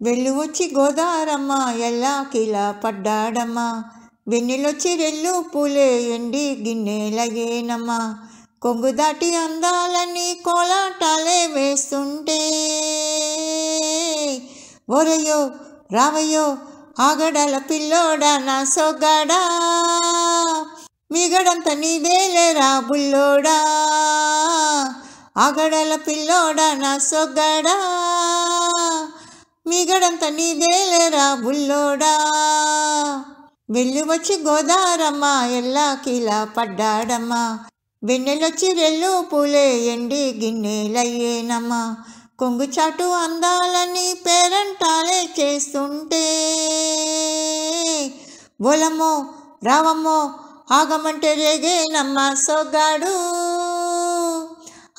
వెల్లువచ్చి గోదారమ్మ ఎల్లాకిలా పడ్డాడమ్మ, వెన్నెలొచ్చి రెల్లు పూలే ఎండి గిన్నెలయ్యేనమ్మ, కొంగు దాటి అందాలని కోలాటాలే వేస్తుంటే, ఒరయ్యో రావయ్యో ఆగడాల పిల్లోడా నా సొగ్గాడా, మిగడంత నీదేలేరా బుల్లోడా, ఆగడాల పిల్లోడా నా సొగ్గాడా, మిగడంత నీదేలేరా బుల్లోడా. వెల్లువచ్చి గోదారమ్మ ఎల్లాకిలా పడ్డాడమ్మ, వెన్నెలొచ్చి రెల్లు పూలే ఎండి గిన్నెలయ్యేనమ్మ, కొంగు చాటు అందాలని పేరంటాలే చేస్తుంటే, బోలమ్మో రావమ్మో ఆగమంటే రేగేనమ్మ సొగ్గాడు,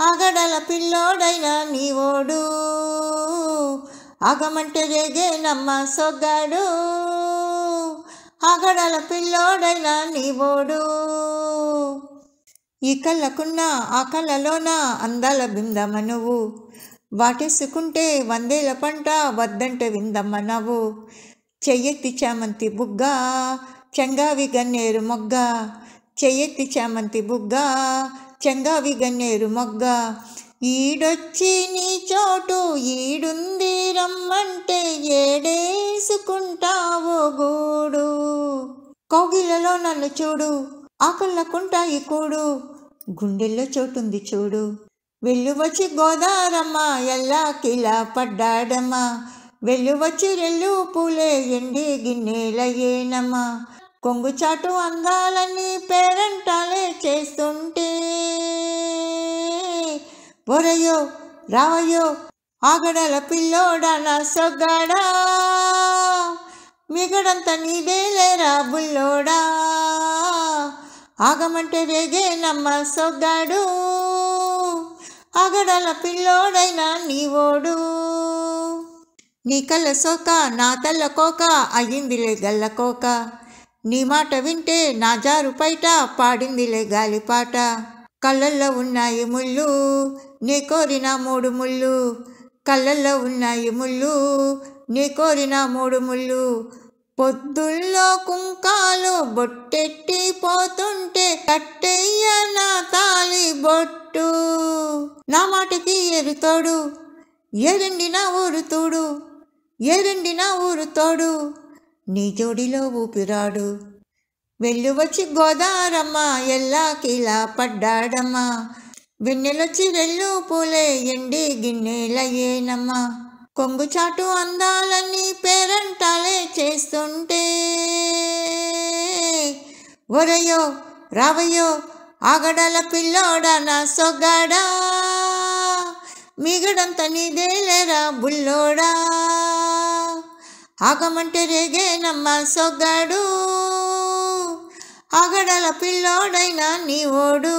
ఆగడాల పిల్లోడైనా నీవోడు, ఆగమంటే రేగేనమ్మ సొగ్గాడు, ఆగడాల పిల్లోడైనా నీవోడు. ఈ కళ్ళకున్న ఆ కళ్ళలోన అందాల బిందమ్మ నువ్వు, వాటేసుకుంటే వందేల పంట వద్దంటే విందమ్మ నవ్వు, చెయ్యెత్తి చామంతి బుగ్గ చెంగావి గన్నేరు మొగ్గ, చెయ్యెత్తి చామంతి బుగ్గ చెంగావి గన్నేరు మొగ్గ, ఈడొచ్చి నీ చోటు ఈడుంది రమ్మంటే ఏడేసుకుంటావో గూడు, కౌగిలలో నన్ను చూడు ఆకళ్ళకుంటాయి కూడు, గుండెల్లో చోటుంది చూడు. వెల్లువచ్చి గోదారమ్మ ఎల్లాకిలా పడ్డాడమ్మ, వెల్లువచ్చి రెల్లు పూలే ఎండి గిన్నెలయ్యేనమ్మ, కొంగు చాటు అందాలని పేరంటాలే చేస్తుంటే, ఒరయ్యో రావయ్యో ఆగడాల పిల్లోడా నా సొగ్గాడా, మిగడంత నీదేలేరా బుల్లోడా, ఆగమంటే రేగేనమ్మ సొగ్గాడు, ఆగడాల పిల్లోడైనా నీవోడు. నీ కళ్ళ సోక నా తల్ల కోక అయ్యిందిలే గల్లకోక, నీ మాట వింటే నా జారు పైట పాడిందిలే గాలిపాట, కళ్ళల్లో ఉన్నాయి ముళ్ళు నీ కోరిన 3 ముళ్ళు, కళ్ళల్లో ఉన్నాయి ముళ్ళు నీ కోరిన 3 ముళ్ళు, పొద్దుల్లో కుంకాలు బొట్టెట్టి పోతుంటే కట్టెయ్య నా తాలి బొట్టు, నా మాటకి ఎరుతోడు ఎరండిన ఊరుతోడు, ఎరండిన ఊరుతోడు, నీ జోడిలో ఊపిరాడు. వెల్లువచ్చి గోదారమ్మ ఎల్లాకిలా పడ్డాడమ్మ, వెన్నెలొచ్చి రెల్లు పూలే ఎండి గిన్నెలయ్యేనమ్మ, కొంగు చాటు అందాలని పేరంటాలే చేస్తుంటే, ఒరయ్యో రావయ్యో ఆగడాల పిల్లోడా నా సొగ్గాడా, మిగడంత నీదేలేరా బుల్లోడా, ఆగమంటే రేగేనమ్మ సొగ్గాడు, ఆగడాల పిల్లోడైనా నీవోడు.